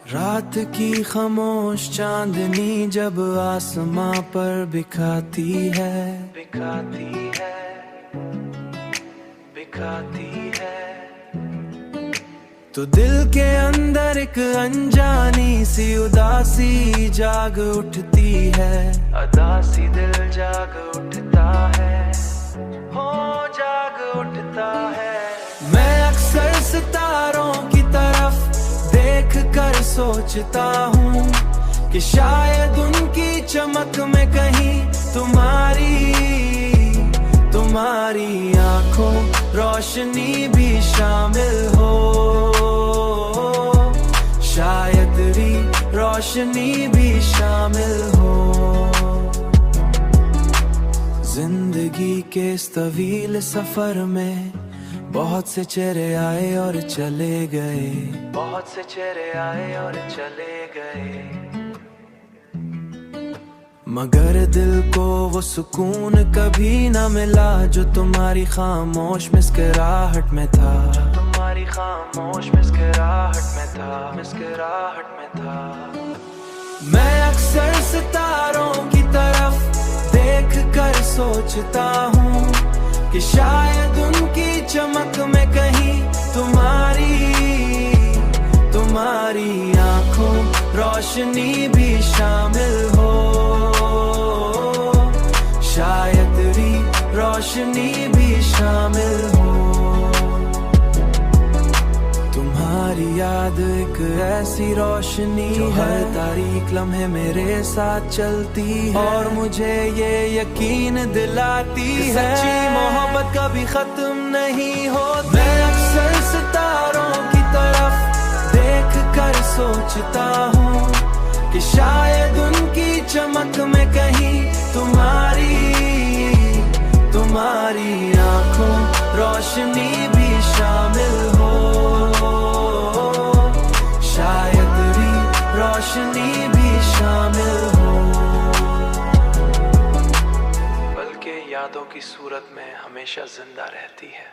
रात की खामोश चांदनी जब आसमां पर बिखाती है, बिखाती है, बिखाती है, तो दिल के अंदर एक अनजानी सी उदासी जाग उठती है, उदासी दिल जाग उठता है, हो जाग उठता है। मैं अक्सर सितारों की तरफ देख कर सोचता हूँ कि शायद उनकी चमक में कहीं तुम्हारी आंखों रोशनी भी शामिल हो, शायद भी रोशनी भी शामिल हो। जिंदगी के इस तवील सफर में बहुत से चेहरे आए और चले गए, बहुत से चेहरे आए और चले गए, मगर दिल को वो सुकून कभी न मिला जो तुम्हारी खामोश मुस्कुराहट में था, जो तुम्हारी खामोश मुस्कुराहट में था, मुस्कुराहट में था। मैं अक्सर सितारों की तरफ देख कर सोचता हूँ कि शायद उनकी चमक में कहीं तुम्हारी आंखों रोशनी भी शामिल हो, शायद भी रोशनी भी शामिल हो। तुम्हारी याद एक ऐसी रोशनी जो हर तारीख लम्हे मेरे साथ चलती है और मुझे ये यकीन दिलाती है सच्ची मोहब्बत कभी खत्म नहीं होती। मैं अक्सर सितारों की तरफ देख कर सोचता हूँ कि शायद उनकी चमक में कहीं तुम्हारी आंखों रोशनी भी शामिल हो, शायद भी रोशनी भी शामिल हो, बल्कि यादों की सूरत में हमेशा जिंदा रहती है।